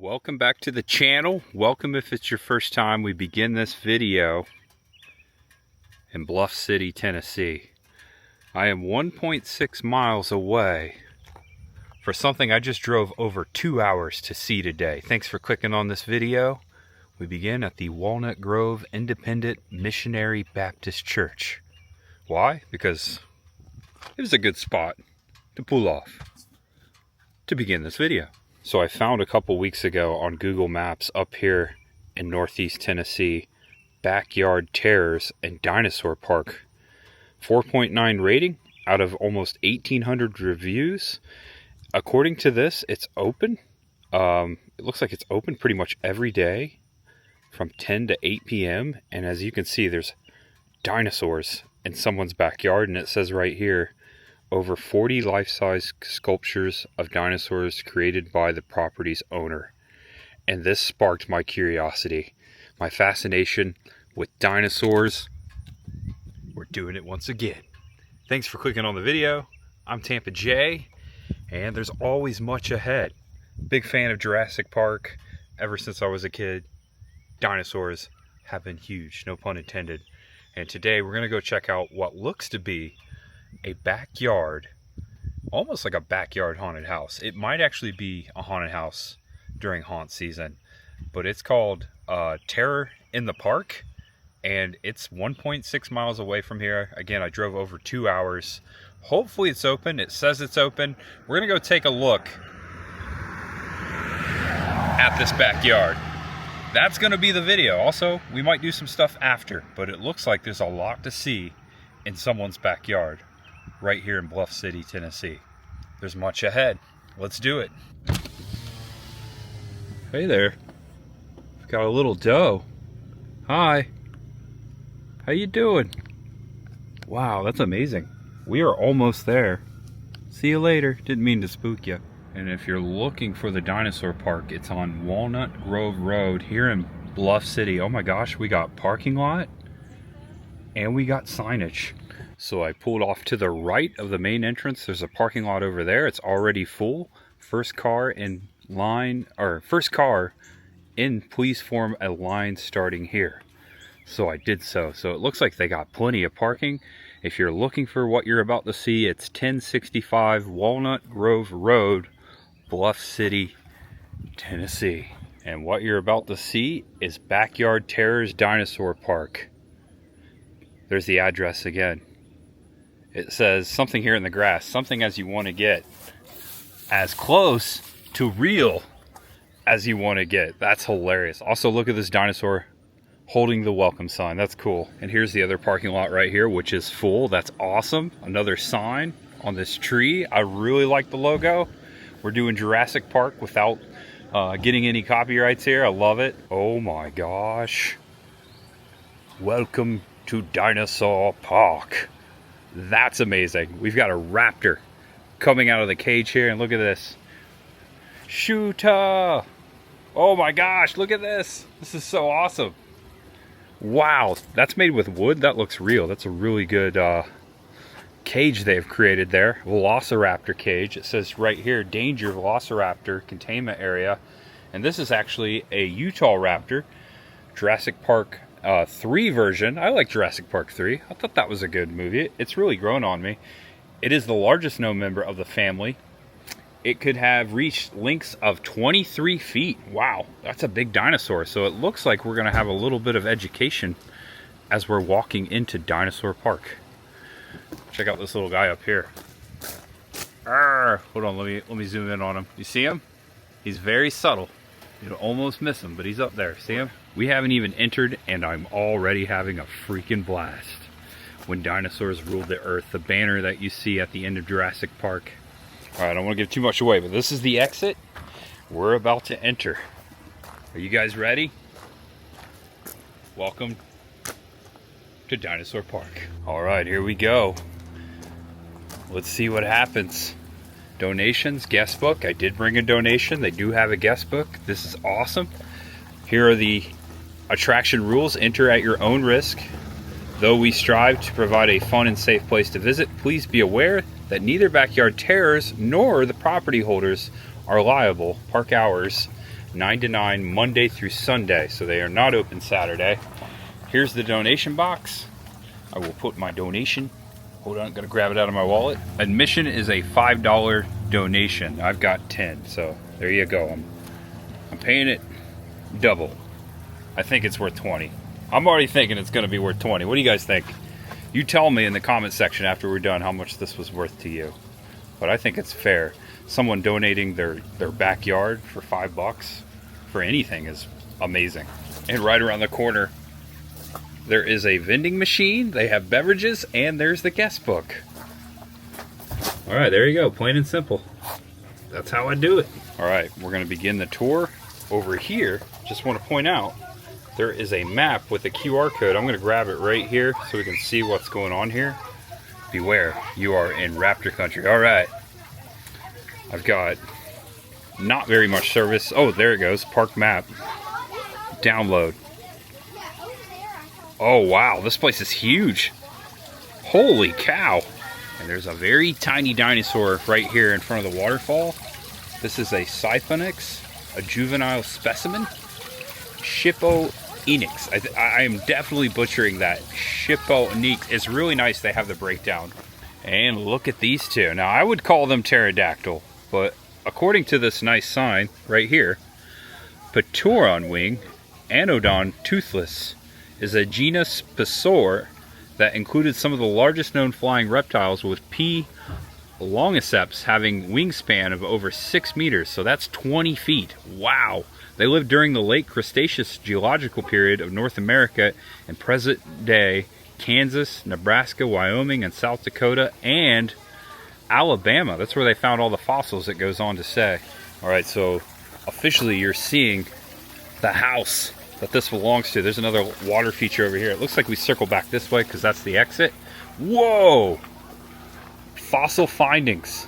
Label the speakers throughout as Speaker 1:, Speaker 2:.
Speaker 1: Welcome back to the channel. Welcome if it's your first time. We begin this video in Bluff City, Tennessee. I am 1.6 miles away for something I just drove over 2 hours to see today. Thanks for clicking on this video. We begin at the Walnut Grove Independent Missionary Baptist Church. Why? Because it was a good spot to pull off to begin this video. So I found a couple weeks ago on Google Maps up here in Northeast Tennessee, Backyard Terrors and Dinosaur Park. 4.9 rating out of almost 1,800 reviews. According to this, it's open. It looks like it's open pretty much every day from 10 to 8 p.m. And as you can see, there's dinosaurs in someone's backyard. And it says right here, over 40 life-size sculptures of dinosaurs created by the property's owner. And this sparked my curiosity, my fascination with dinosaurs. We're doing it once again. Thanks for clicking on the video. I'm Tampa J, and there's always much ahead. Big fan of Jurassic Park ever since I was a kid. Dinosaurs have been huge, no pun intended. And today we're gonna go check out what looks to be a backyard, almost like a backyard haunted house. It might actually be a haunted house during haunt season, but it's called Terror in the Park, and it's 1.6 miles away from here. Again, I drove over 2 hours. Hopefully it's open. It says it's open. We're gonna go take a look at this backyard. That's gonna be the video. Also, we might do some stuff after, but it looks like there's a lot to see in someone's backyard right here in Bluff City, Tennessee. There's much ahead. Let's do it. Hey there. I've got a little doe. Hi. How you doing? Wow, that's amazing. We are almost there. See you later. Didn't mean to spook you. And if you're looking for the dinosaur park, it's on Walnut Grove Road here in Bluff City. Oh my gosh, we got parking lot and we got signage. So I pulled off to the right of the main entrance. There's a parking lot over there. It's already full. First car in line, or first car in, please form a line starting here. So I did so. So it looks like they got plenty of parking. If you're looking for what you're about to see, it's 1065 Walnut Grove Road, Bluff City, Tennessee. And what you're about to see is Backyard Terrors Dinosaur Park. There's the address again. It says something here in the grass, something as you want to get, as close to real as you want to get. That's hilarious. Also, look at this dinosaur holding the welcome sign. That's cool. And here's the other parking lot right here, which is full. That's awesome. Another sign on this tree. I really like the logo. We're doing Jurassic Park without getting any copyrights here. I love it. Oh my gosh. Welcome to Dinosaur Park. That's amazing. We've got a raptor coming out of the cage here, and look at this. Shooter! Oh my gosh, look at this. This is so awesome. Wow, that's made with wood. That looks real. That's a really good cage they've created there. Velociraptor cage. It says right here, danger Velociraptor containment area. And this is actually a Utah raptor, Jurassic Park 3 version. I like Jurassic Park 3. I thought that was a good movie. It's really grown on me. It is the largest known member of the family. It could have reached lengths of 23 feet. Wow, that's a big dinosaur. So it looks like we're going to have a little bit of education as we're walking into Dinosaur Park. Check out this little guy up here. Arr, hold on, let me zoom in on him. You see him? He's very subtle. You'll almost miss him, but he's up there. See him? We haven't even entered, and I'm already having a freaking blast. When dinosaurs ruled the earth, the banner that you see at the end of Jurassic Park. All right, I don't want to give too much away, but this is the exit. We're about to enter. Are you guys ready? Welcome to Dinosaur Park. All right, here we go. Let's see what happens. Donations, guest book. I did bring a donation. They do have a guest book. This is awesome. Here are the attraction rules. Enter at your own risk. Though we strive to provide a fun and safe place to visit, please be aware that neither Backyard Terrors nor the property holders are liable. Park hours 9 to 9, Monday through Sunday. So they are not open Saturday. Here's the donation box. I will put my donation. Hold on, gotta grab it out of my wallet. Admission is a $5 donation. I've got 10, so there you go. I'm paying it double. I think it's worth 20. I'm already thinking it's gonna be worth 20. What do you guys think? You tell me in the comment section after we're done how much this was worth to you. But I think it's fair. Someone donating their backyard for $5 for anything is amazing. And right around the corner, there is a vending machine, they have beverages, and there's the guest book. All right, there you go, plain and simple. That's how I do it. All right, we're gonna begin the tour. Over here, just wanna point out, there is a map with a QR code. I'm gonna grab it right here so we can see what's going on here. Beware, you are in raptor country. All right, I've got not very much service. Oh, there it goes, park map. Download. Oh wow, this place is huge. Holy cow. And there's a very tiny dinosaur right here in front of the waterfall. This is a Siphonix, a juvenile specimen. Schiphonix. I am definitely butchering that. Schiphonix. It's really nice they have the breakdown. And look at these two. Now I would call them pterodactyl, but according to this nice sign right here, Pteron wing, Anodon toothless, is a genus Pisor that included some of the largest known flying reptiles, with P. longiceps having wingspan of over 6 meters, so that's 20 feet. Wow! They lived during the late Cretaceous geological period of North America and present-day Kansas, Nebraska, Wyoming, and South Dakota, and Alabama. That's where they found all the fossils, it goes on to say. Alright, so officially you're seeing the house that this belongs to. There's another water feature over here. It looks like we circle back this way because that's the exit. Whoa! Fossil findings.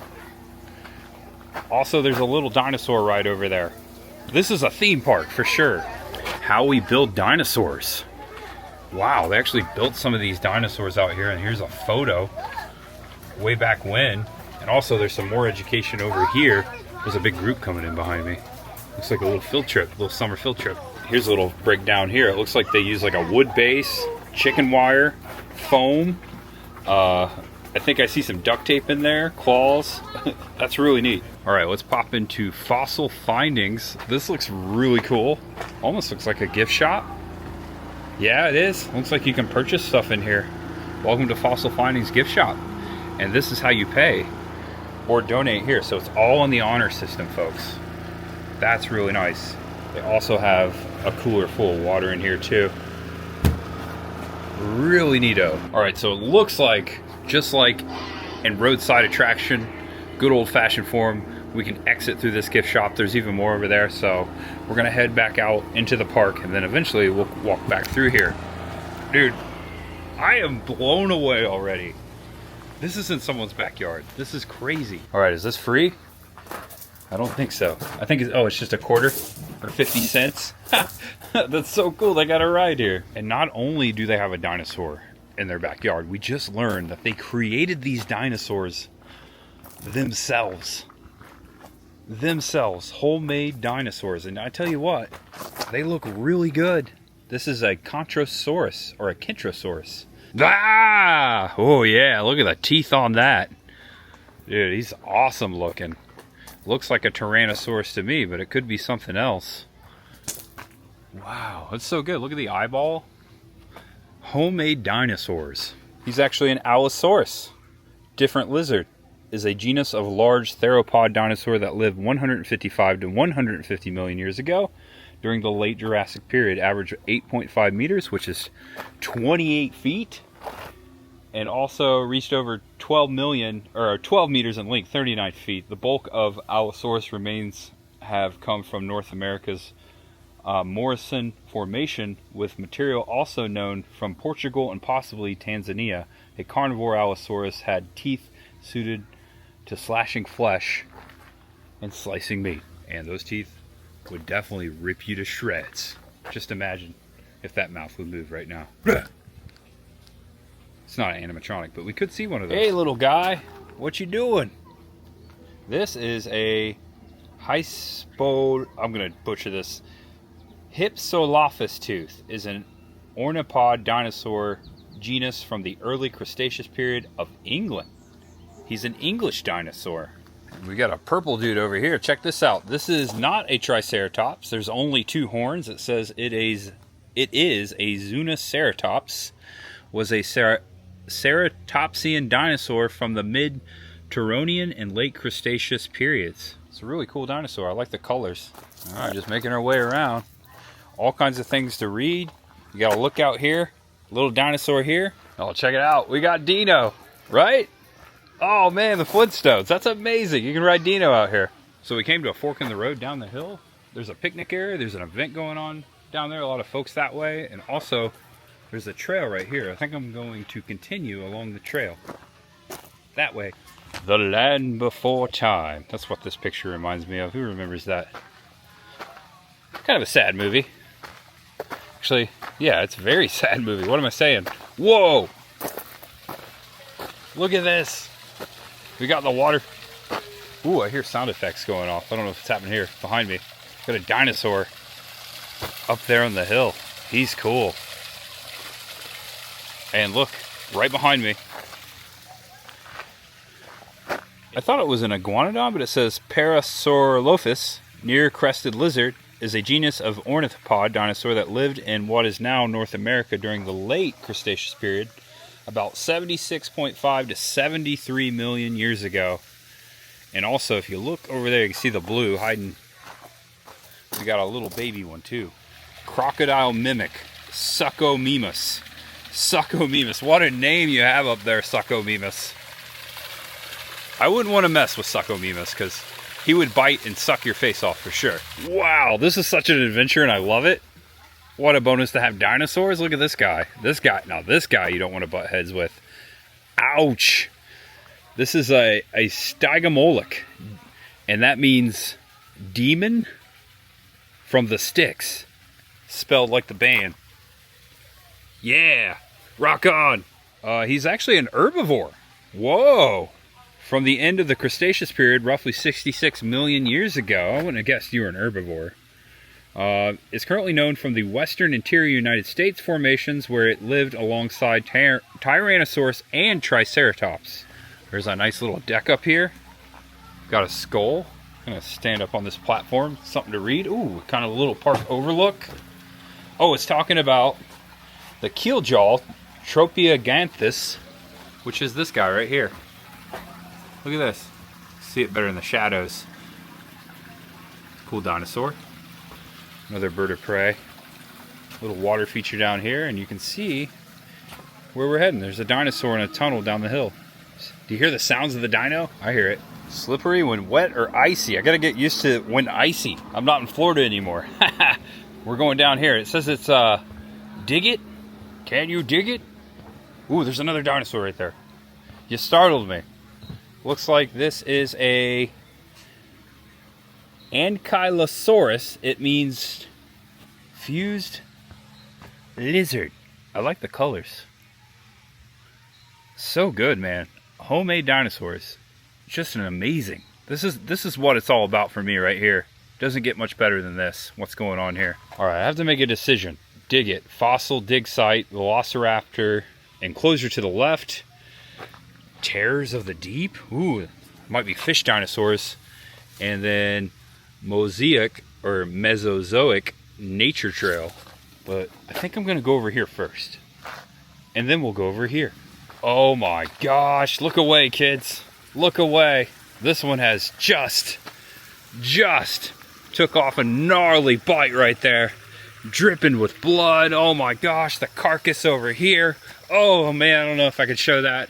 Speaker 1: Also, there's a little dinosaur ride over there. This is a theme park for sure. How we build dinosaurs. Wow, they actually built some of these dinosaurs out here, and here's a photo way back when. And also there's some more education over here. There's a big group coming in behind me. Looks like a little field trip, little summer field trip. Here's a little breakdown here. It looks like they use like a wood base, chicken wire, foam. I think I see some duct tape in there, claws. That's really neat. All right, let's pop into fossil findings. This looks really cool. Almost looks like a gift shop. Yeah, it is. Looks like you can purchase stuff in here. Welcome to Fossil Findings Gift Shop. And this is how you pay or donate here. So it's all in the honor system, folks. That's really nice. They also have a cooler full of water in here too. Really neato. All right, so it looks like, just like in roadside attraction, good old-fashioned form, we can exit through this gift shop. There's even more over there, so we're gonna head back out into the park, and then eventually we'll walk back through here. Dude, I am blown away already. This is in someone's backyard. This is crazy. All right, is this free? I don't think so. I think it's, oh, it's just a quarter or 50 cents. That's so cool. They got a ride here. And not only do they have a dinosaur in their backyard, we just learned that they created these dinosaurs themselves. Homemade dinosaurs. And I tell you what, they look really good. This is a Chontrosaurus or a Kentrosaurus. Ah! Oh yeah, look at the teeth on that. Dude, he's awesome looking. Looks like a Tyrannosaurus to me, but it could be something else. Wow, that's so good. Look at the eyeball. Homemade dinosaurs. He's actually an Allosaurus. Different lizard. Is a genus of large theropod dinosaur that lived 155 to 150 million years ago during the late Jurassic period. Average of 8.5 meters, which is 28 feet. And also reached over 12 meters in length, 39 feet. The bulk of Allosaurus remains have come from North America's Morrison Formation, with material also known from Portugal and possibly Tanzania. A carnivore Allosaurus had teeth suited to slashing flesh and slicing meat. And those teeth would definitely rip you to shreds. Just imagine if that mouth would move right now. It's not an animatronic, but we could see one of those. Hey, little guy, what you doing? This is a I'm going to butcher this. Hypsilophus tooth is an ornithopod dinosaur genus from the early Cretaceous period of England. He's an English dinosaur. We got a purple dude over here. Check this out. This is not a Triceratops. There's only 2 horns. It says it is a Zuniceratops. Was a ceratopsian dinosaur from the mid-Turonian and late Cretaceous periods. It's a really cool dinosaur. I like the colors. All right, just making our way around. All kinds of things to read. You got to look out here. Little dinosaur here. Oh, check it out. We got Dino, right? Oh man, the Flintstones. That's amazing. You can ride Dino out here. So we came to a fork in the road down the hill. There's a picnic area. There's an event going on down there. A lot of folks that way. And also, there's a trail right here. I think I'm going to continue along the trail. That way. The Land Before Time. That's what this picture reminds me of. Who remembers that? Kind of a sad movie. Actually, yeah, it's a very sad movie. What am I saying? Whoa! Look at this. We got the water. Ooh, I hear sound effects going off. I don't know if it's happening here behind me. Got a dinosaur up there on the hill. He's cool. And look, right behind me. I thought it was an iguanodon, but it says Parasaurolophus, near-crested lizard, is a genus of ornithopod dinosaur that lived in what is now North America during the late Cretaceous period, about 76.5 to 73 million years ago. And also, if you look over there, you can see the blue hiding. We got a little baby one too. Crocodile mimic, Suchomimus. Suchomimus, what a name you have up there, Suchomimus. I wouldn't want to mess with Suchomimus because he would bite and suck your face off for sure. Wow, this is such an adventure and I love it. What a bonus to have dinosaurs. Look at this guy. This guy you don't want to butt heads with. Ouch. This is a Stygomoloch. And that means demon from the sticks. Spelled like the band. Yeah. Rock on. He's actually an herbivore. Whoa. From the end of the Cretaceous period, roughly 66 million years ago. I wouldn't have guessed you were an herbivore. Is currently known from the western interior United States formations where it lived alongside Tyrannosaurus and Triceratops. There's a nice little deck up here. Got a skull. I'm going to stand up on this platform. Something to read. Ooh, kind of a little park overlook. Oh, it's talking about the keeljaw Tropioganthus, which is this guy right here. Look at this. See it better in the shadows. Cool dinosaur. Another bird of prey. Little water feature down here, and you can see where we're heading. There's a dinosaur in a tunnel down the hill. Do you hear the sounds of the dino? I hear it. Slippery when wet or icy. I gotta get used to when icy. I'm not in Florida anymore. We're going down here. It says it's dig it. Can you dig it? Ooh, there's another dinosaur right there. You startled me. Looks like this is a Ankylosaurus. It means fused lizard. I like the colors. So good, man. Homemade dinosaurs. Just an amazing. This is what it's all about for me right here. Doesn't get much better than this. What's going on here? All right, I have to make a decision. Dig it. Fossil dig site, Velociraptor, enclosure to the left. Terrors of the deep. Ooh, might be fish dinosaurs. And then Mosaic or Mesozoic nature trail. But I think I'm gonna go over here first. And then we'll go over here. Oh my gosh, look away, kids. Look away. This one has just took off a gnarly bite right there. Dripping with blood. Oh my gosh, the carcass over here. Oh man, I don't know if I could show that.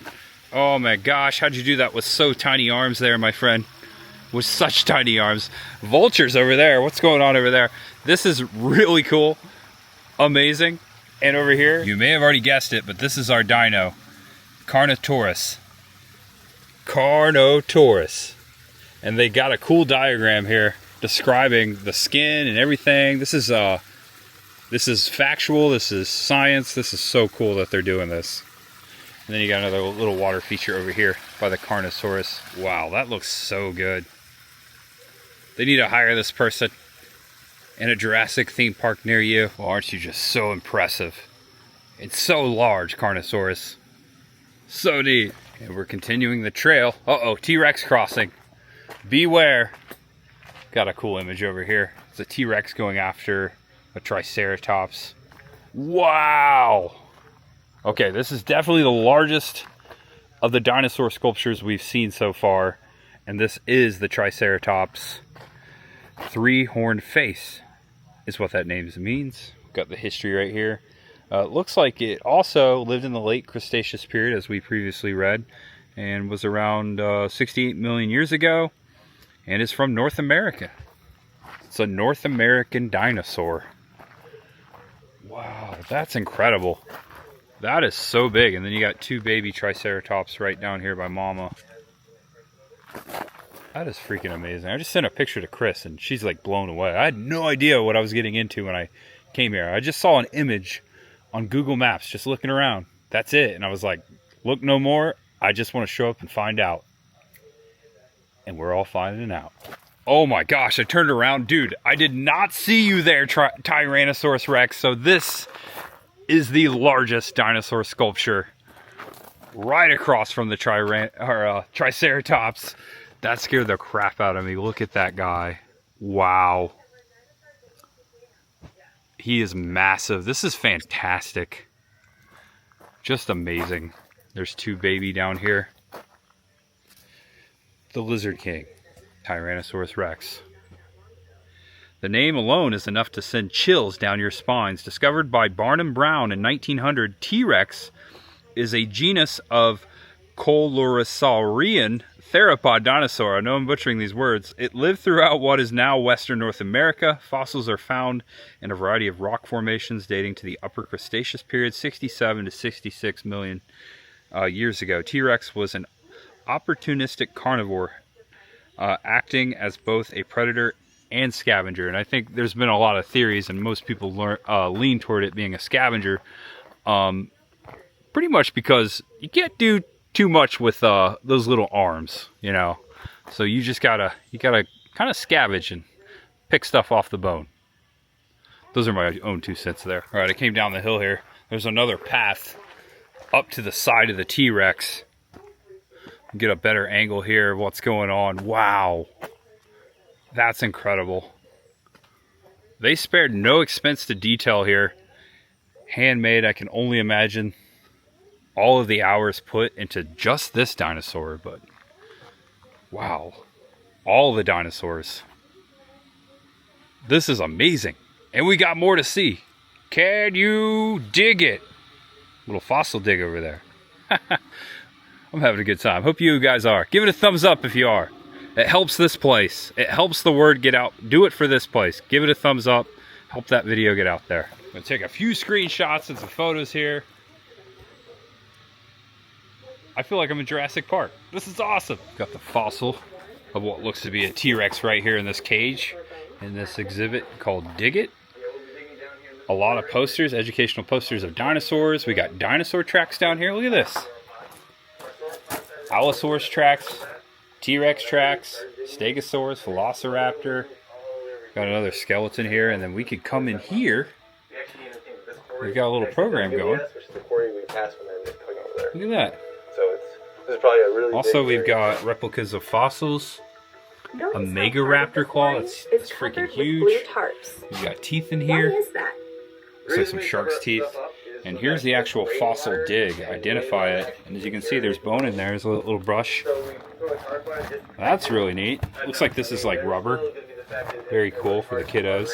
Speaker 1: Oh my gosh, how'd you do that with so tiny arms there, my friend? With such tiny arms. Vultures over there. What's going on over there? This is really cool. Amazing. And over here, you may have already guessed it, but this is our dino. Carnotaurus. Carnotaurus. And they got a cool diagram here describing the skin and everything. This is factual. This is science. This is so cool that they're doing this. And then you got another little water feature over here by the Carnotaurus. Wow, that looks so good. They need to hire this person in a Jurassic theme park near you. Well, aren't you just so impressive? It's so large, Carnosaurus. So neat. And we're continuing the trail. Uh-oh, T-Rex crossing. Beware. Got a cool image over here. It's a T-Rex going after a Triceratops. Wow! Okay, this is definitely the largest of the dinosaur sculptures we've seen so far. And this is the Triceratops three-horned face, is what that name means. Got the history right here. Looks like it also lived in the late Cretaceous period, as we previously read, and was around 68 million years ago, and is from North America. It's a North American dinosaur. Wow, that's incredible. That is so big. And then you got two baby Triceratops right down here by Mama. That is freaking amazing. I just sent a picture to Chris, and she's like blown away. I had no idea what I was getting into when I came here. I just saw an image on Google Maps, just looking around. That's it. And I was like, look no more. I just want to show up and find out. And we're all finding out. Oh my gosh, I turned around. Dude, I did not see you there, Tyrannosaurus Rex. So this is the largest dinosaur sculpture right across from the Triceratops. That scared the crap out of me. Look at that guy. Wow. He is massive. This is fantastic. Just amazing. There's two baby down here. The Lizard King, Tyrannosaurus Rex. The name alone is enough to send chills down your spines. Discovered by Barnum Brown in 1900, T-Rex is a genus of Coelurosaurian theropod dinosaur. I know I'm butchering these words. It lived throughout what is now Western North America. Fossils are found in a variety of rock formations dating to the Upper Cretaceous period, 67 to 66 million years ago. T-Rex was an opportunistic carnivore, acting as both a predator and scavenger. And I think there's been a lot of theories, and most people lean toward it being a scavenger, pretty much because you can't do too much with those little arms, you know. So you gotta kind of scavenge and pick stuff off the bone. Those are my own 2 cents there. All right, I came down the hill here. There's another path up to the side of the T-Rex. Get a better angle here of what's going on. Wow, that's incredible. They spared no expense to detail here. Handmade. I can only imagine all of the hours put into just this dinosaur, but wow, all the dinosaurs. This is amazing. And we got more to see. Can you dig it? Little fossil dig over there. I'm having a good time. Hope you guys are. Give it a thumbs up if you are. It helps this place. It helps the word get out. Do it for this place. Give it a thumbs up. Help that video get out there. I'm going to take a few screenshots and some photos here. I feel like I'm in Jurassic Park. This is awesome. Got the fossil of what looks to be a T-Rex right here in this cage, in this exhibit called Dig It. A lot of posters, educational posters of dinosaurs. We got dinosaur tracks down here. Look at this. Allosaurus tracks, T-Rex tracks, Stegosaurus, Velociraptor. Got another skeleton here, and then we could come in here. We've got a little program going. Look at that.
Speaker 2: This is probably a really
Speaker 1: also, we've got replicas of fossils. A Megaraptor claw. It's freaking huge. We've got teeth in here. Looks like some shark's teeth. And here's the actual fossil dig. Identify it. And as you can see, there's bone in there. There's a little brush. That's really neat. Looks like this is like rubber. Very cool for the kiddos.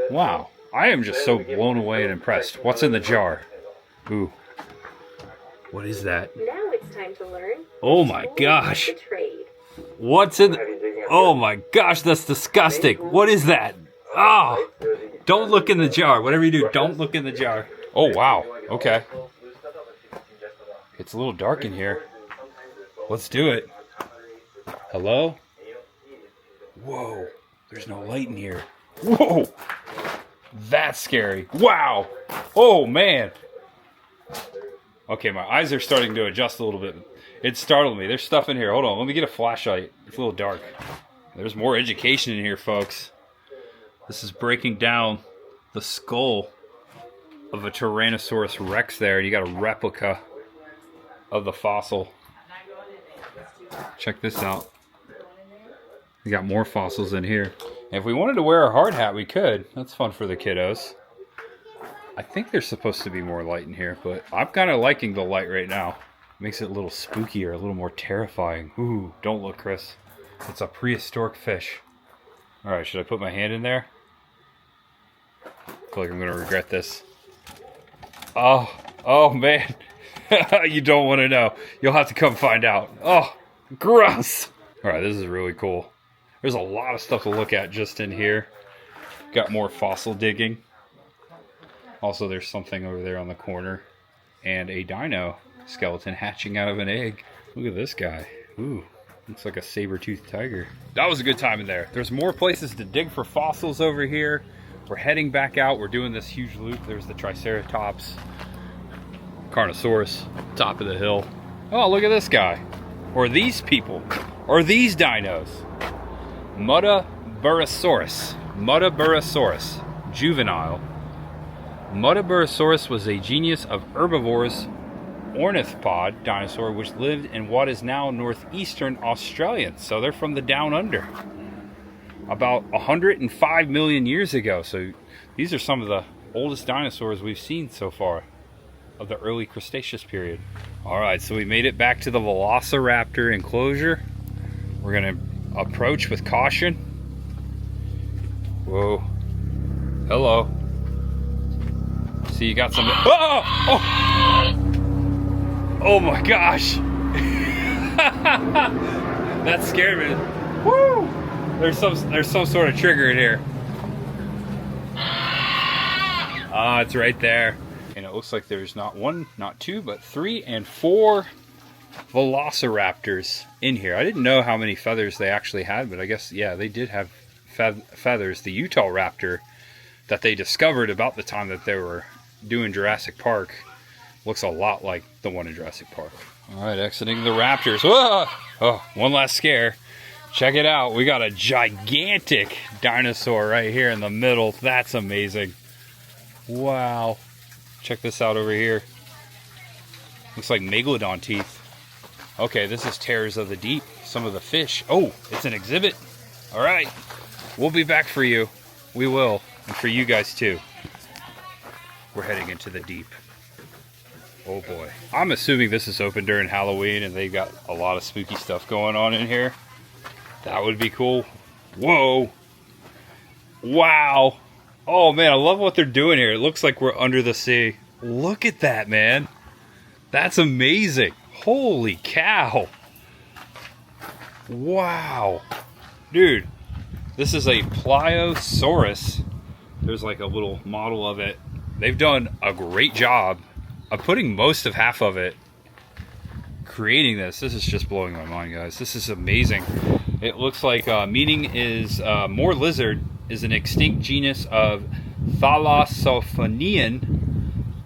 Speaker 1: Wow. I am just so blown away and impressed. What's in the jar? Ooh. What is that?
Speaker 3: Now it's time to learn.
Speaker 1: Oh my gosh. What's in the... Oh my gosh, that's disgusting. What is that? Oh, don't look in the jar. Whatever you do, don't look in the jar. Oh, wow. Okay. It's a little dark in here. Let's do it. Hello? Whoa. There's no light in here. Whoa. That's scary. Wow. Oh, man. Okay, my eyes are starting to adjust a little bit. It startled me. There's stuff in here. Hold on, let me get a flashlight. It's a little dark. There's more education in here, folks. This is breaking down the skull of a Tyrannosaurus Rex there. You got a replica of the fossil. Check this out. We got more fossils in here. And if we wanted to wear a hard hat, we could. That's fun for the kiddos. I think there's supposed to be more light in here, but I'm kind of liking the light right now. Makes it a little spookier, a little more terrifying. Ooh, don't look, Chris. It's a prehistoric fish. Alright, should I put my hand in there? I feel like I'm going to regret this. Oh man. You don't want to know. You'll have to come find out. Oh, gross. Alright, this is really cool. There's a lot of stuff to look at just in here. Got more fossil digging. Also, there's something over there on the corner. And a dino skeleton hatching out of an egg. Look at this guy. Ooh, looks like a saber-toothed tiger. That was a good time in there. There's more places to dig for fossils over here. We're heading back out. We're doing this huge loop. There's the Triceratops, Carnosaurus, top of the hill. Oh, look at this guy. Or these people. Or these dinos. Muttaburrasaurus. Muttaburrasaurus. Juvenile. Muttaburrasaurus was a genus of herbivores ornithopod dinosaur which lived in what is now northeastern Australia. So they're from the down under. About 105 million years ago. So these are some of the oldest dinosaurs we've seen so far of the early Cretaceous period. Alright, so we made it back to the Velociraptor enclosure. We're going to approach with caution. Whoa. Hello. See, you got some... Oh! Oh my gosh! That scared me. Woo! There's some sort of trigger in here. Ah, it's right there. And it looks like there's not one, not two, but 3 and 4 Velociraptors in here. I didn't know how many feathers they actually had, but I guess, yeah, they did have feathers. The Utah raptor that they discovered about the time that they were doing Jurassic Park looks a lot like the one in Jurassic Park. Alright, exiting the raptors. Whoa! Oh, one last scare. Check it out. We got a gigantic dinosaur right here in the middle. That's amazing. Wow. Check this out over here. Looks like megalodon teeth. Okay, this is Terrors of the Deep. Some of the fish. Oh, it's an exhibit. Alright. We'll be back for you. We will. And for you guys too. We're heading into the deep. Oh boy. I'm assuming this is open during Halloween and they've got a lot of spooky stuff going on in here. That would be cool. Whoa. Wow. Oh man, I love what they're doing here. It looks like we're under the sea. Look at that, man. That's amazing. Holy cow. Wow. Dude, this is a Pliosaurus. There's like a little model of it. They've done a great job of putting most of half of it, creating this. This is just blowing my mind, guys. This is amazing. It looks like meaning is more lizard is an extinct genus of Thalassophonian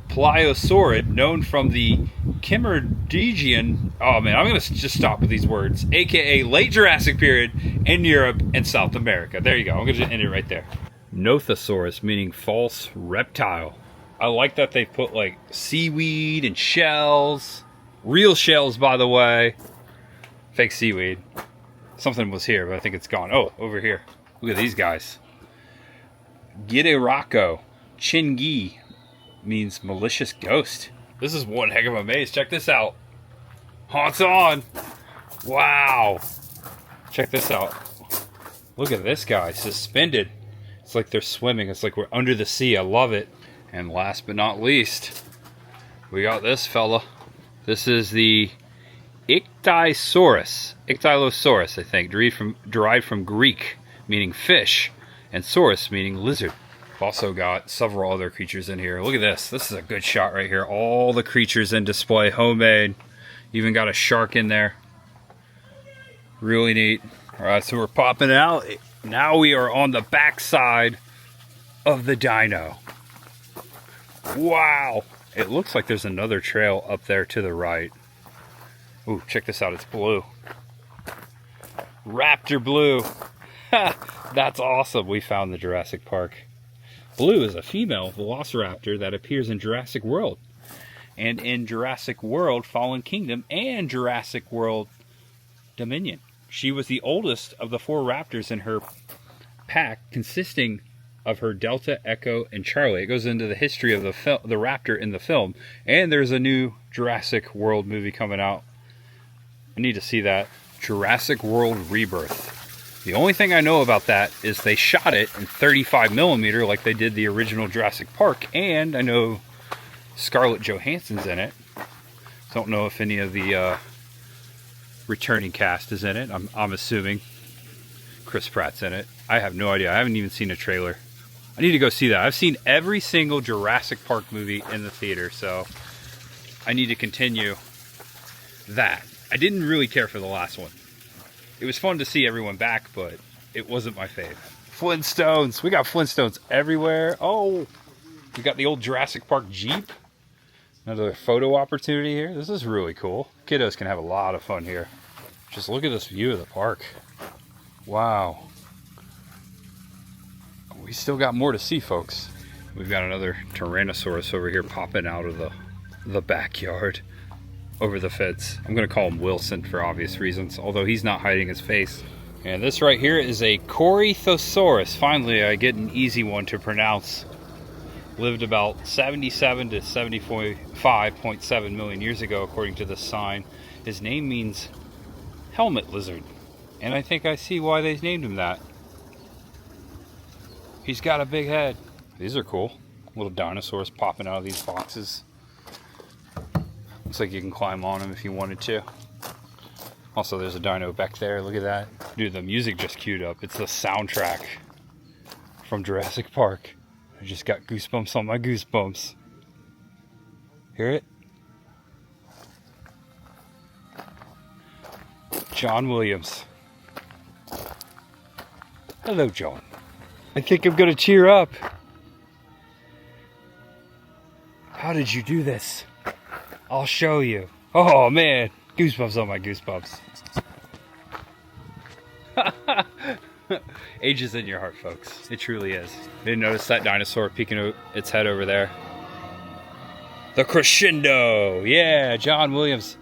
Speaker 1: Pliosaurid known from the Kimmeridgian, oh man, I'm going to just stop with these words, aka late Jurassic period in Europe and South America. There you go. I'm going to end it right there. Nothosaurus, meaning false reptile. I like that they put like seaweed and shells. Real shells, by the way. Fake seaweed. Something was here, but I think it's gone. Oh, over here. Look at these guys. Gidiraco. Chingi means malicious ghost. This is one heck of a maze. Check this out. Haunts on. Wow. Check this out. Look at this guy. Suspended. It's like they're swimming. It's like we're under the sea. I love it. And last but not least, we got this fella. This is the Ichthyosaurus. Ichthyosaurus, I think. Derived from Greek, meaning fish. And saurus, meaning lizard. We've also got several other creatures in here. Look at this. This is a good shot right here. All the creatures in display. Homemade. Even got a shark in there. Really neat. Alright, so we're popping out. Now we are on the backside of the dino. Wow. It looks like there's another trail up there to the right. Ooh, check this out. It's blue. Raptor blue. That's awesome. We found the Jurassic Park. Blue is a female velociraptor that appears in Jurassic World. And in Jurassic World Fallen Kingdom and Jurassic World Dominion. She was the oldest of the 4 raptors in her pack, consisting of her Delta, Echo, and Charlie. It goes into the history of the raptor in the film. And there's a new Jurassic World movie coming out. I need to see that. Jurassic World Rebirth. The only thing I know about that is they shot it in 35mm like they did the original Jurassic Park. And I know Scarlett Johansson's in it. Don't know if any of the returning cast is in it. I'm assuming Chris Pratt's in it. I have no idea. I haven't even seen a trailer. I need to go see that. I've seen every single Jurassic Park movie in the theater, so I need to continue that. I didn't really care for the last one. It was fun to see everyone back, but it wasn't my fave. Flintstones. We got Flintstones everywhere. Oh, we got the old Jurassic Park Jeep. Another photo opportunity here. This is really cool. Kiddos can have a lot of fun here. Just look at this view of the park. Wow. We still got more to see, folks. We've got another Tyrannosaurus over here popping out of the backyard over the fence. I'm going to call him Wilson for obvious reasons, although he's not hiding his face. And this right here is a Corythosaurus. Finally, I get an easy one to pronounce. Lived about 77 to 75.7 million years ago, according to this sign. His name means helmet lizard. And I think I see why they named him that. He's got a big head. These are cool. Little dinosaurs popping out of these boxes. Looks like you can climb on them if you wanted to. Also, there's a dino back there. Look at that. Dude, the music just queued up. It's the soundtrack from Jurassic Park. I just got goosebumps on my goosebumps. Hear it? John Williams. Hello, John. I think I'm gonna cheer up. How did you do this? I'll show you. Oh man, goosebumps on my goosebumps. Age is in your heart, folks. It truly is. Didn't notice that dinosaur peeking its head over there. The Crescendo. Yeah, John Williams.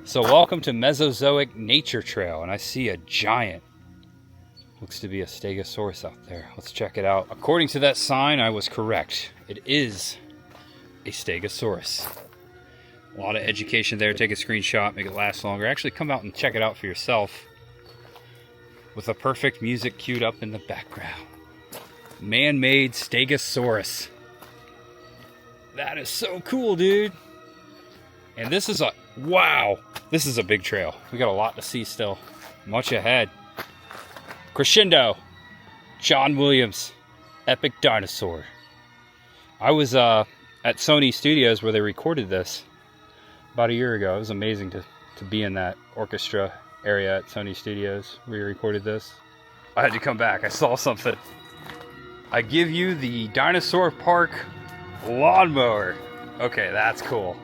Speaker 1: So welcome to Mesozoic Nature Trail, and I see a giant. Looks to be a Stegosaurus out there. Let's check it out. According to that sign, I was correct. It is a Stegosaurus. A lot of education there. Take a screenshot, make it last longer. Actually, come out and check it out for yourself. With the perfect music queued up in the background. Man-made Stegosaurus. That is so cool, dude. And this is wow. This is a big trail. We got a lot to see still. Much ahead. Crescendo. John Williams. Epic Dinosaur. I was at Sony Studios where they recorded this about a year ago. It was amazing to be in that orchestra area at Sony Studios where we recorded this. I had to come back. I saw something. I give you the Dinosaur Park lawnmower. Okay, that's cool.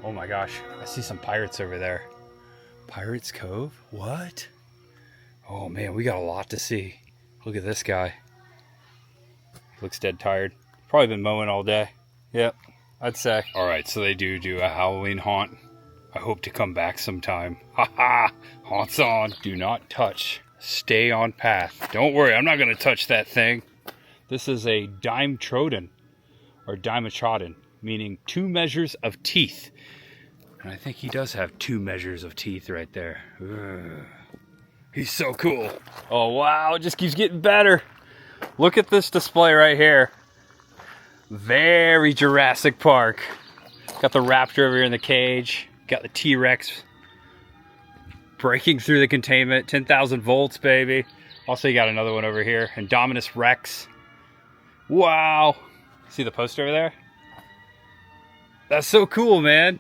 Speaker 1: Oh my gosh, I see some pirates over there. Pirates Cove? What? Oh man, we got a lot to see. Look at this guy. Looks dead tired. Probably been mowing all day. Yep, I'd say. Alright, so they do a Halloween haunt. I hope to come back sometime. Haha! Haunts on. Do not touch. Stay on path. Don't worry, I'm not going to touch that thing. This is a Dimetrodon, or Dimetrodon, meaning 2 measures of teeth. And I think he does have 2 measures of teeth right there. Ugh. He's so cool. Oh wow, it just keeps getting better. Look at this display right here. Very Jurassic Park. Got the raptor over here in the cage. Got the T-Rex breaking through the containment. 10,000 volts, baby. Also, you got another one over here. Indominus Rex. Wow. See the poster over there? That's so cool, man.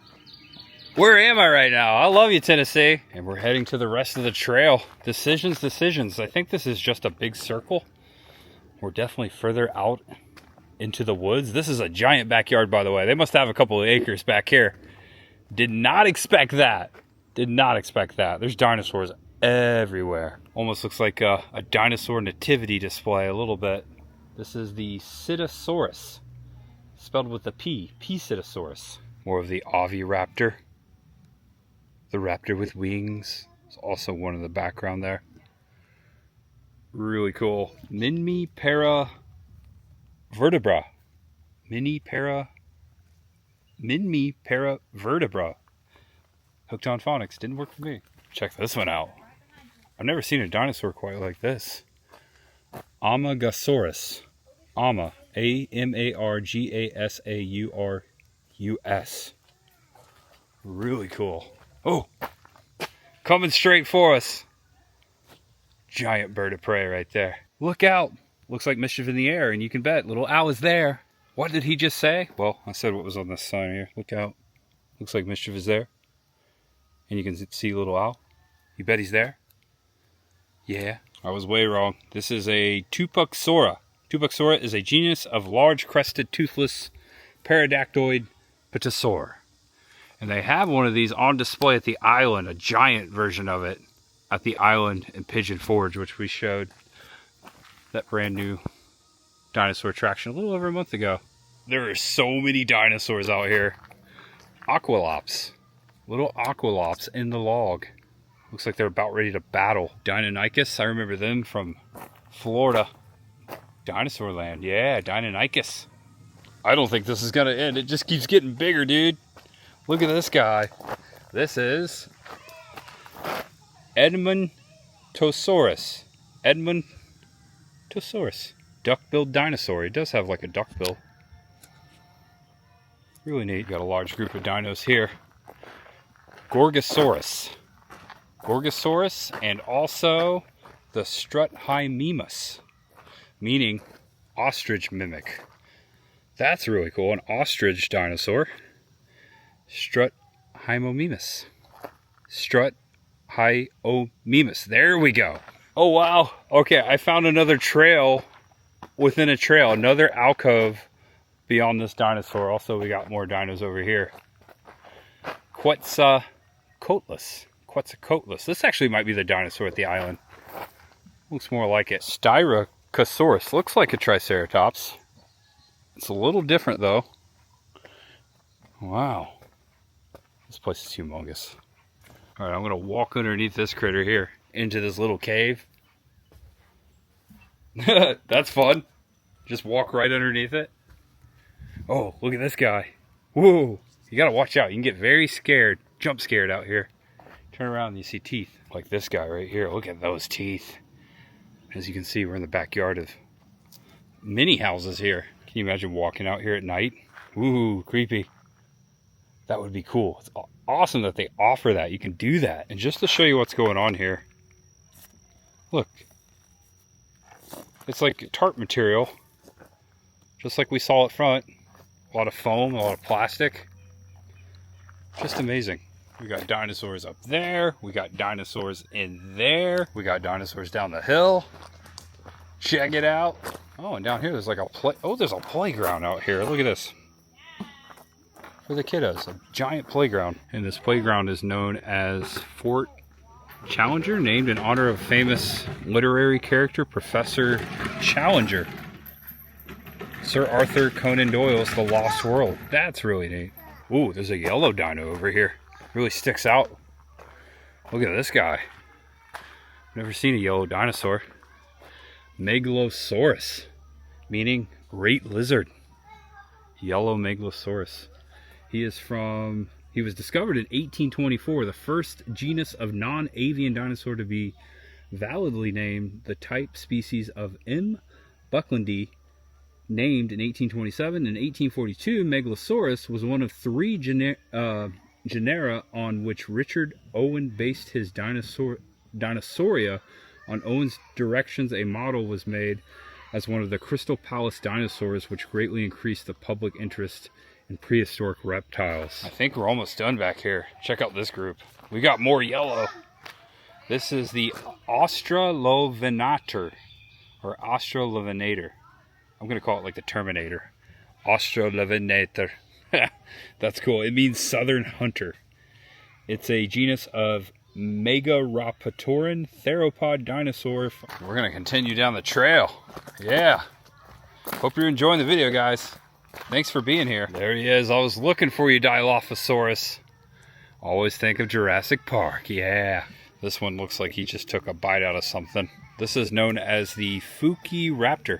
Speaker 1: Where am I right now? I love you, Tennessee. And we're heading to the rest of the trail. Decisions. I think this is just a big circle. We're definitely further out into the woods. This is a giant backyard, by the way. They must have a couple of acres back here. Did not expect that. Did not expect that. There's dinosaurs everywhere. Almost looks like a dinosaur nativity display a little bit. This is the Psittasaurus, spelled with a P, Psittasaurus. More of the Oviraptor. The raptor with wings. It's also one in the background there. Really cool. Minmipara vertebra. Minmipara vertebra. Hooked on phonics. Didn't work for me. Check this one out. I've never seen a dinosaur quite like this. Amargasaurus. Ama. Amargasaurus. Really cool. Oh! Coming straight for us. Giant bird of prey right there. Look out. Looks like mischief in the air, and you can bet little Al is there. What did he just say? Well, I said what was on this sign here. Look out. Looks like mischief is there. And you can see little Al. You bet he's there? Yeah, I was way wrong. This is a Tupuxora. Tupuxora is a genus of large crested toothless pterodactyloid pterosaur. And they have one of these on display at the island, a giant version of it at the island in Pigeon Forge, which we showed that brand new dinosaur attraction a little over a month ago. There are so many dinosaurs out here. Aqualops. Little aqualops in the log. Looks like they're about ready to battle. Deinonychus, I remember them from Florida. Dinosaur land, yeah, Deinonychus. I don't think this is gonna end. It just keeps getting bigger, dude. Look at this guy. This is Edmontosaurus. Edmontosaurus. Duck-billed dinosaur. He does have like a duck bill. Really neat. Got a large group of dinos here. Gorgosaurus. Gorgosaurus, and also the Struthymimus, meaning ostrich mimic. That's really cool. An ostrich dinosaur. Struthymimus. Struthymimus. There we go. Oh, wow. Okay, I found another trail within a trail. Another alcove beyond this dinosaur. Also, we got more dinos over here. Quetzalcoatlus. Quetzalcoatlus. This actually might be the dinosaur at the island. Looks more like it. Styracosaurus. Looks like a Triceratops. It's a little different, though. Wow. This place is humongous. All right, I'm going to walk underneath this critter here into this little cave. That's fun. Just walk right underneath it. Oh, look at this guy. Whoa. You got to watch out. You can get very scared, jump scared out here. Turn around and you see teeth. Like this guy right here. Look at those teeth. As you can see, we're in the backyard of many houses here. Can you imagine walking out here at night? Ooh, creepy. That would be cool. It's awesome that they offer that. You can do that. And just to show you what's going on here. Look. It's like tarp material. Just like we saw up front. A lot of foam, a lot of plastic. Just amazing. We got dinosaurs up there. We got dinosaurs in there. We got dinosaurs down the hill. Check it out. Oh, and down here there's like there's a playground out here. Look at this. For the kiddos, a giant playground. And this playground is known as Fort Challenger, named in honor of famous literary character Professor Challenger. Sir Arthur Conan Doyle's The Lost World. That's really neat. Ooh, there's a yellow dino over here. Really sticks out. Look at this guy. Never seen a yellow dinosaur. Megalosaurus, meaning great lizard. Yellow Megalosaurus. He was discovered in 1824, the first genus of non-avian dinosaur to be validly named the type species of M. bucklandi, named in 1827. In 1842, Megalosaurus was one of three genera on which Richard Owen based his Dinosauria. On Owen's directions, a model was made as one of the Crystal Palace dinosaurs, which greatly increased the public interest in prehistoric reptiles. I think we're almost done back here. Check out this group. We got more yellow. This is the Australovenator, or Australovenator. I'm going to call it like the Terminator. Australovenator. That's cool. It means southern hunter. It's a genus of Megaraptoran theropod dinosaur. We're gonna continue down the trail. Yeah. Hope you're enjoying the video, guys. Thanks for being here. There he is. I was looking for you, Dilophosaurus. Always think of Jurassic Park. Yeah. This one looks like he just took a bite out of something. This is known as the Fuki raptor.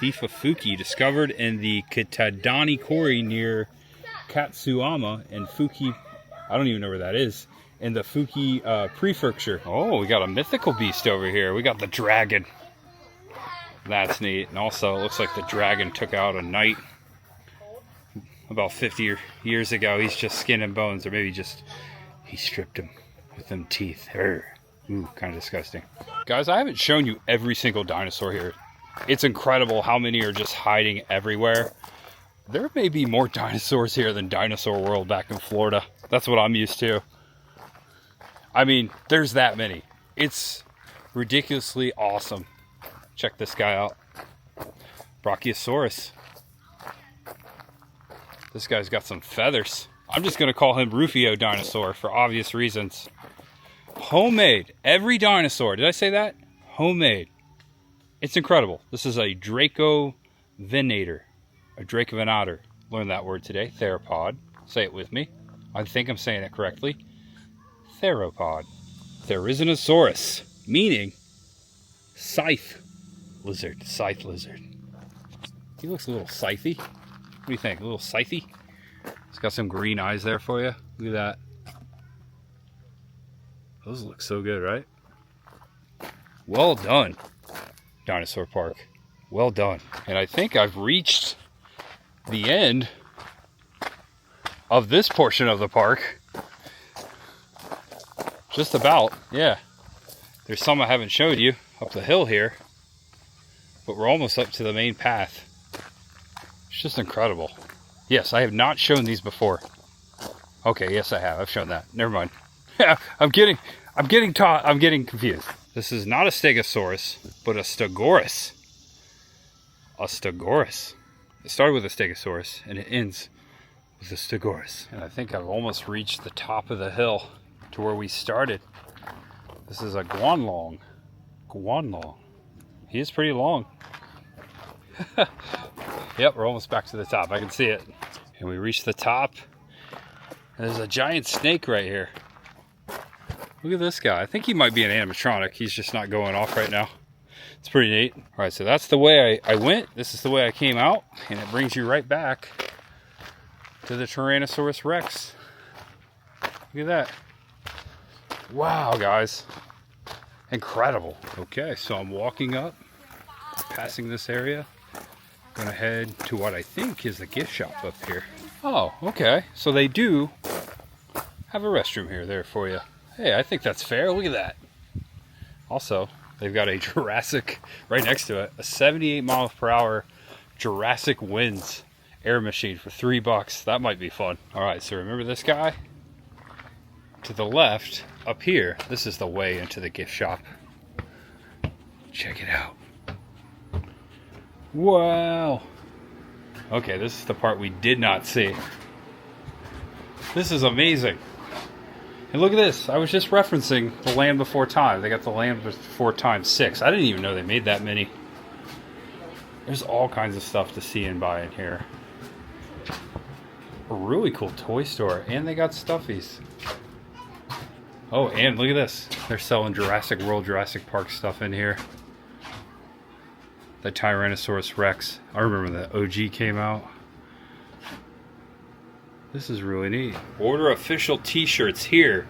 Speaker 1: Thief of Fuki, discovered in the Kitadani Quarry near Katsuyama and Fuki, I don't even know where that is, in the Fuki Prefecture. Oh, we got a mythical beast over here. We got the dragon. That's neat. And also, it looks like the dragon took out a knight about 50 years ago. He's just skin and bones, or maybe just he stripped him with them teeth. Ooh, kind of disgusting. Guys, I haven't shown you every single dinosaur here. It's incredible how many are just hiding everywhere. There may be more dinosaurs here than Dinosaur World back in Florida. That's what I'm used to. I mean, there's that many. It's ridiculously awesome. Check this guy out. Brachiosaurus. This guy's got some feathers. I'm just going to call him Rufio Dinosaur for obvious reasons. Homemade. Every dinosaur. Did I say that? Homemade. It's incredible. This is a Dracovenator. A Dracovenator. Learned that word today. Theropod. Say it with me. I think I'm saying it correctly. Theropod. Therizinosaurus. Meaning scythe lizard. Scythe lizard. He looks a little scythy. What do you think? A little scythy? He's got some green eyes there for you. Look at that. Those look so good, right? Well done, Dinosaur Park. Well done. And I think I've reached the end of this portion of the park. Just about, yeah. There's some I haven't showed you up the hill here, but we're almost up to the main path. It's just incredible. Yes, I have not shown these before. Okay, yes I have. I've shown that. Never mind. I'm getting confused. This is not a Stegosaurus, but a Stegosaurus. A Stegosaurus. It started with a Stegosaurus, and it ends with a Stegosaurus. And I think I've almost reached the top of the hill to where we started. This is a Guanlong. Guanlong. He is pretty long. Yep, we're almost back to the top. I can see it. And we reached the top. And there's a giant snake right here. Look at this guy. I think he might be an animatronic. He's just not going off right now. It's pretty neat. All right, so that's the way I went. This is the way I came out. And it brings you right back to the Tyrannosaurus Rex. Look at that. Wow, guys. Incredible. Okay, so I'm walking up, passing this area. Gonna head to what I think is the gift shop up here. Oh, okay. So they do have a restroom here there for you. Hey, I think that's fair. Look at that. Also, they've got a Jurassic right next to it. A 78 miles per hour Jurassic Winds air machine for $3. That might be fun. All right, so remember this guy? To the left, up here, this is the way into the gift shop. Check it out. Wow. Okay, this is the part we did not see. This is amazing. And look at this. I was just referencing the Land Before Time. They got the Land Before Time 6. I didn't even know they made that many. There's all kinds of stuff to see and buy in here. A really cool toy store. And they got stuffies. Oh, and look at this. They're selling Jurassic World, Jurassic Park stuff in here. The Tyrannosaurus Rex. I remember the OG came out. This is really neat. Order official t-shirts here.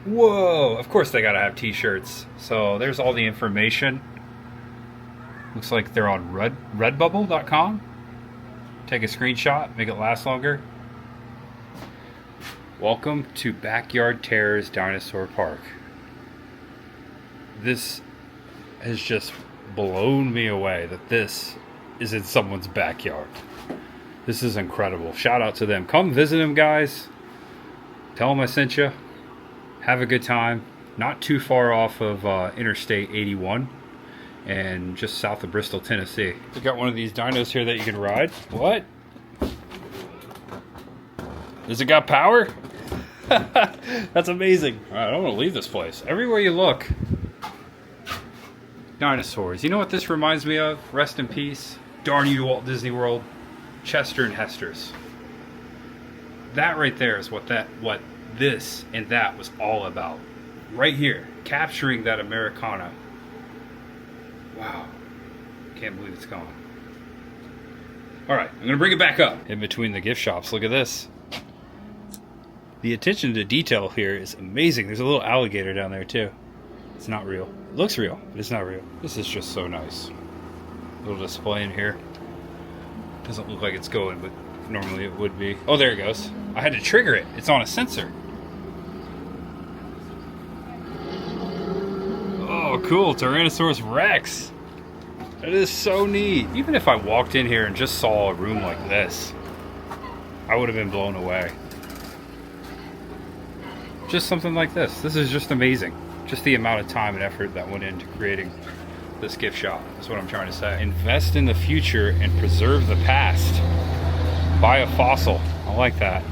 Speaker 1: Whoa! Of course they gotta have t-shirts. So there's all the information. Looks like they're on redbubble.com. Take a screenshot, make it last longer. Welcome to Backyard Terrors Dinosaur Park. This has just blown me away that this is in someone's backyard. This is incredible. Shout out to them. Come visit them, guys. Tell them I sent you. Have a good time. Not too far off of Interstate 81 and just south of Bristol, Tennessee. We got one of these dinos here that you can ride. What? Does it got power? That's amazing. All right, I don't want to leave this place. Everywhere you look, dinosaurs. You know what this reminds me of? Rest in peace. Darn you, Walt Disney World. Chester and Hester's. That right there is what this and that was all about. Right here, capturing that Americana. Wow. Can't believe it's gone. Alright, I'm gonna bring it back up. In between the gift shops, look at this. The attention to detail here is amazing. There's a little alligator down there too. It's not real. It looks real, but it's not real. This is just so nice. Little display in here. Doesn't look like it's going, but normally it would be. Oh, there it goes. I had to trigger it. It's on a sensor. Oh, cool. Tyrannosaurus Rex. That is so neat. Even if I walked in here and just saw a room like this, I would have been blown away. Just something like this. This is just amazing. Just the amount of time and effort that went into creating this gift shop. That's what I'm trying to say. Invest in the future and preserve the past. Buy a fossil. I like that.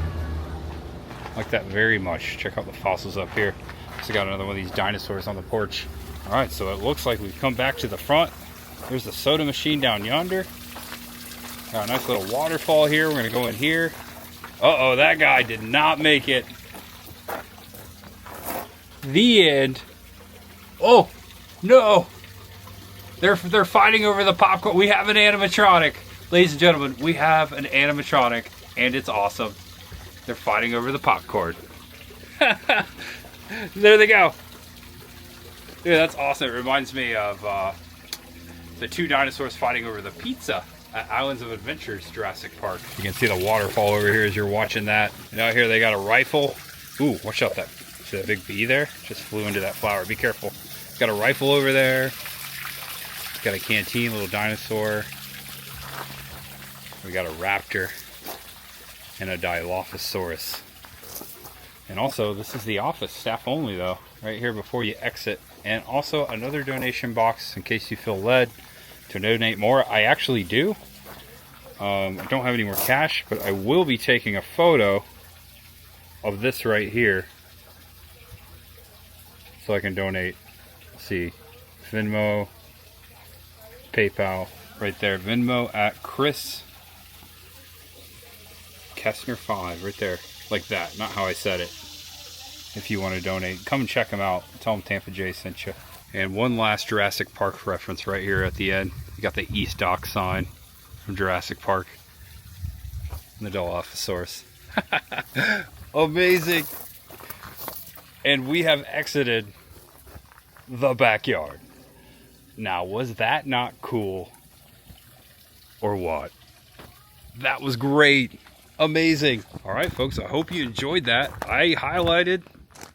Speaker 1: I like that very much. Check out the fossils up here. So got another one of these dinosaurs on the porch. Alright, so it looks like we've come back to the front. There's the soda machine down yonder. Got a nice little waterfall here. We're going to go in here. Uh-oh, that guy did not make it. The end. Oh, no. They're fighting over the popcorn. We have an animatronic. Ladies and gentlemen, we have an animatronic, and it's awesome. They're fighting over the popcorn. There they go. Dude, that's awesome. It reminds me of the two dinosaurs fighting over the pizza at Islands of Adventures, Jurassic Park. You can see the waterfall over here as you're watching that. And out here they got a rifle. Ooh, watch out that. See that big bee there? Just flew into that flower. Be careful. Got a rifle over there. Got a canteen, little dinosaur. We got a raptor and a Dilophosaurus. And also, this is the office, staff only though, right here before you exit. And also another donation box in case you feel led to donate more. I actually do. I don't have any more cash, but I will be taking a photo of this right here so I can donate. Let's see, Venmo, PayPal, right there. Venmo at Chris Kessner 5, right there, like that. Not how I said it. If you want to donate, come and check them out. Tell them Tampa J sent you. And one last Jurassic Park reference right here at the end. You got the East Dock sign from Jurassic Park. And the Dilophosaurus. Amazing. And we have exited the backyard. Now, was that not cool? Or what? That was great. Amazing. All right, folks, I hope you enjoyed that. I highlighted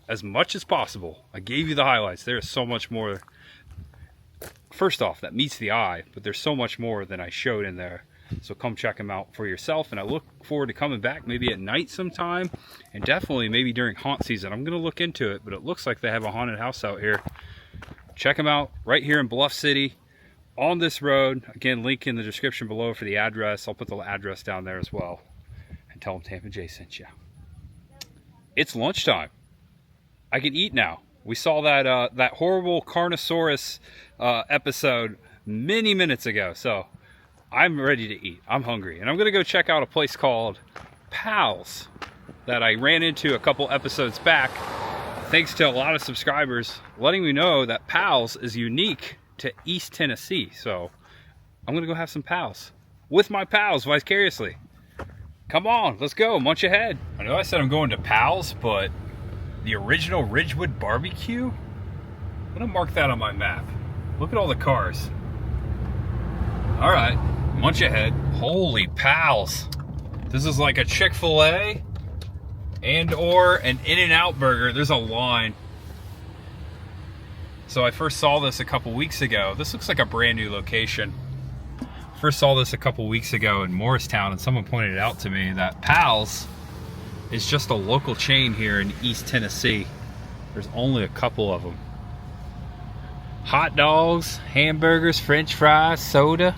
Speaker 1: as much as possible. I gave you the highlights. There is so much more. First off, that meets the eye, but there's so much more than I showed in there. So come check them out for yourself. And I look forward to coming back maybe at night sometime. And definitely maybe during haunt season. I'm going to look into it, but it looks like they have a haunted house out here. Check them out right here in Bluff City on this road. Again, link in the description below for the address. I'll put the address down there as well. And tell them Tampa J sent you. It's lunchtime. I can eat now. We saw that that horrible Carnosaurus episode many minutes ago. So I'm ready to eat. I'm hungry. And I'm going to go check out a place called Pals that I ran into a couple episodes back. Thanks to a lot of subscribers letting me know that Pals is unique to East Tennessee. So I'm going to go have some Pals with my pals vicariously. Come on, let's go. Munch ahead. I know I said I'm going to Pals, but the original Ridgewood Barbecue? I'm going to mark that on my map. Look at all the cars. All right, munch ahead. Holy Pals. This is like a Chick-fil-A and or an In-N-Out burger. There's a line. So I first saw this a couple weeks ago. This looks like a brand new location. First saw this a couple weeks ago in Morristown, and someone pointed out to me that Pals is just a local chain here in East Tennessee. There's only a couple of them. Hot dogs, hamburgers, french fries, soda.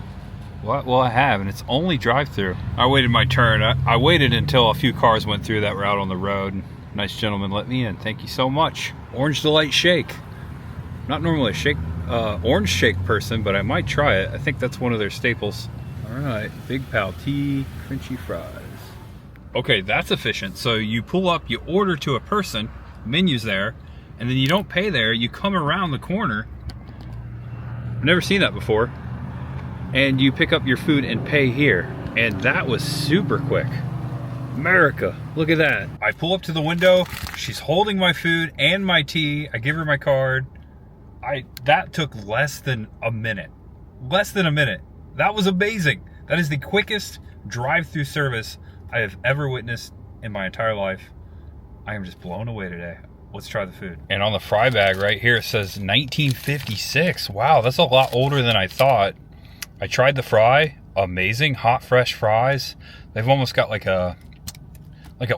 Speaker 1: What will I have? And it's only drive-through. I waited my turn. I waited until a few cars went through that were out on the road. And Nice gentleman let me in. Thank you so much. Orange Delight Shake. Not normally a shake, orange shake person, but I might try it. I think that's one of their staples. All right, Big Pal tea, crunchy fries. Okay, that's efficient. So you pull up, you order to a person, menu's there, and then you don't pay there, you come around the corner. I've never seen that before. And you pick up your food and pay here. And that was super quick. America, look at that. I pull up to the window, she's holding my food and my tea, I give her my card. That took less than a minute. Less than a minute. That was amazing. That is the quickest drive-through service I have ever witnessed in my entire life. I am just blown away today. Let's try the food. And on the fry bag right here, it says 1956. Wow, that's a lot older than I thought. I tried the fry. Amazing, hot, fresh fries. They've almost got like an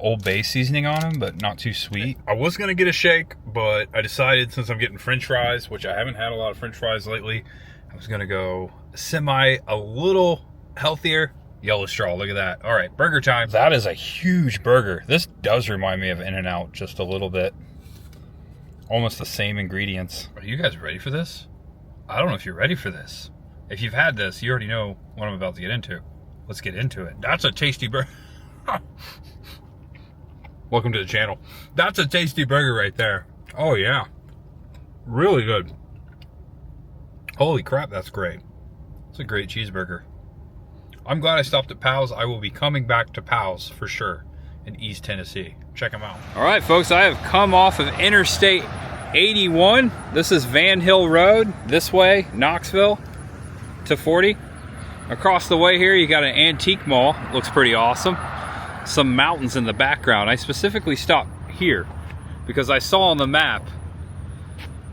Speaker 1: Old Bay seasoning on them, but not too sweet. I was gonna get a shake, but I decided since I'm getting French fries, which I haven't had a lot of French fries lately, I was gonna go a little healthier. Yellow straw, look at that. All right, burger time. That is a huge burger. This does remind me of In-N-Out just a little bit. Almost the same ingredients. Are you guys ready for this? I don't know if you're ready for this. If you've had this, you already know what I'm about to get into. Let's get into it. That's a tasty burger. Welcome to the channel. That's a tasty burger right there. Oh yeah. Really good. Holy crap, that's great. It's a great cheeseburger. I'm glad I stopped at Pal's. I will be coming back to Pal's for sure in East Tennessee. Check them out. All right, folks, I have come off of Interstate 81. This is Van Hill Road, this way, Knoxville to 40. Across the way here, you got an antique mall. Looks pretty awesome. Some mountains in the background. I specifically stopped here because I saw on the map,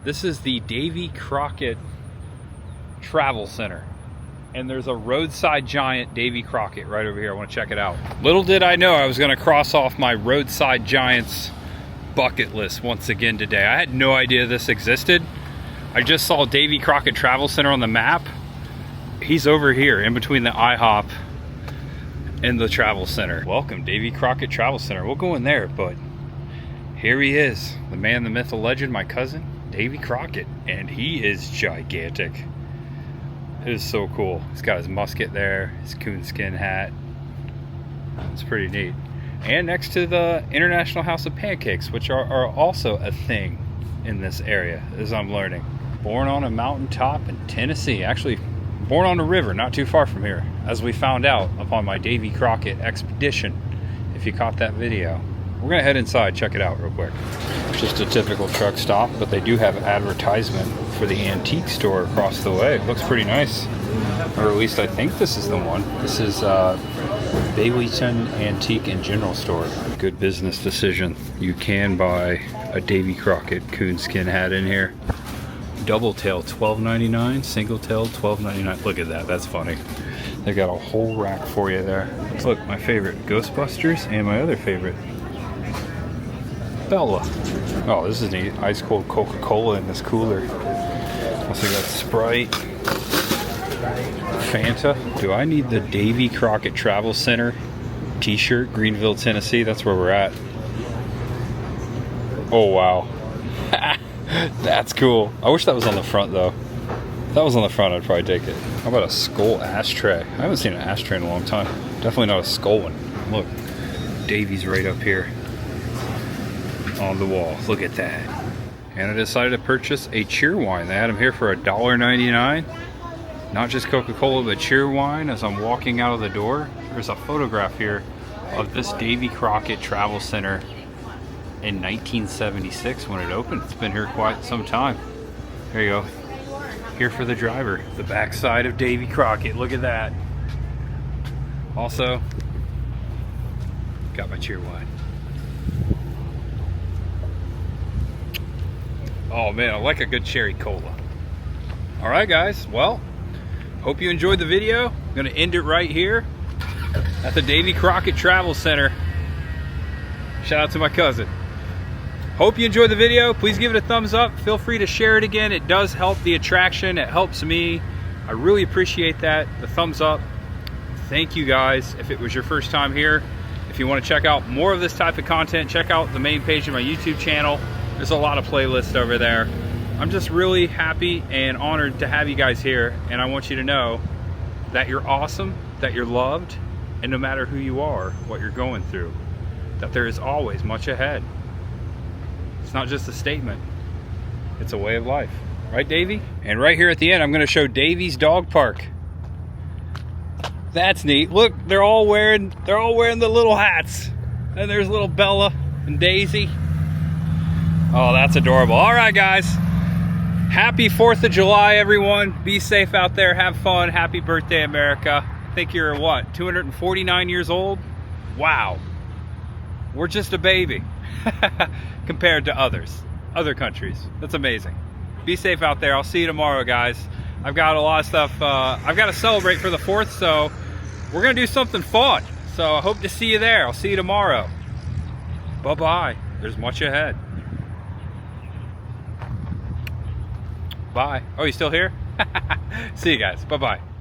Speaker 1: this is the Davy Crockett Travel Center. And there's a roadside giant Davy Crockett right over here. I want to check it out. Little did I know I was going to cross off my roadside giants bucket list once again today. I had no idea this existed. I just saw Davy Crockett Travel Center on the map. He's over here in between the IHOP and the travel center. Welcome, Davy Crockett Travel Center. We'll go in there, but here he is. The man, the myth, the legend, my cousin, Davy Crockett. And he is gigantic. It is so cool. He's got his musket there, his coonskin hat. It's pretty neat. And next to the International House of Pancakes, which are also a thing in this area, as I'm learning. Born on a mountaintop in Tennessee. Actually, born on a river not too far from here, as we found out upon my Davy Crockett expedition, if you caught that video. We're gonna head inside, check it out real quick. Just a typical truck stop, but they do have advertisement for the antique store across the way. It looks pretty nice, or at least I think this is the one. This is Baileyton Antique and General Store. Good business decision. You can buy a Davy Crockett coonskin hat in here. Double tail $12.99, single tail $12.99. Look at that, that's funny. They got a whole rack for you there. Look, my favorite, Ghostbusters, and my other favorite, Bella. Oh, this is neat. Ice cold Coca-Cola in this cooler. Also got Sprite, Fanta. Do I need the Davy Crockett Travel Center t-shirt, Greenville, Tennessee? That's where we're at. Oh, wow. That's cool. I wish that was on the front, though. If that was on the front, I'd probably take it. How about a skull ashtray? I haven't seen an ashtray in a long time. Definitely not a skull one. Look, Davy's right up here on the wall. Look at that. And I decided to purchase a Cheerwine. They had them here for $1.99. Not just Coca-Cola, but Cheerwine. As I'm walking out of the door, there's a photograph here of this Davy Crockett Travel Center in 1976 when it opened. It's been here quite some time. There you go. Here for the driver. The backside of Davy Crockett. Look at that. Also, got my Cheerwine. Oh man, I like a good cherry cola. All right guys, well, hope you enjoyed the video. I'm gonna end it right here at the Davy Crockett Travel Center. Shout out to my cousin. Hope you enjoyed the video. Please give it a thumbs up. Feel free to share it again. It does help the attraction. It helps me. I really appreciate that. The thumbs up. Thank you guys. If it was your first time here, If you want to check out more of this type of content, check out the main page of my YouTube channel. There's a lot of playlists over there. I'm just really happy and honored to have you guys here, and I want you to know that you're awesome, that you're loved, and no matter who you are, what you're going through, that there is always much ahead. It's not just a statement, it's a way of life. Right, Davey? And right here at the end, I'm gonna show Davey's dog park. That's neat. Look, they're all wearing the little hats. And there's little Bella and Daisy. Oh, that's adorable. All right, guys. Happy 4th of July, everyone. Be safe out there. Have fun. Happy birthday, America. I think you're, what, 249 years old? Wow. We're just a baby compared to other countries. That's amazing. Be safe out there. I'll see you tomorrow, guys. I've got a lot of stuff. I've got to celebrate for the 4th, so we're going to do something fun. So I hope to see you there. I'll see you tomorrow. Bye-bye. There's much ahead. Bye. Oh, you still here? See you guys. Bye-bye.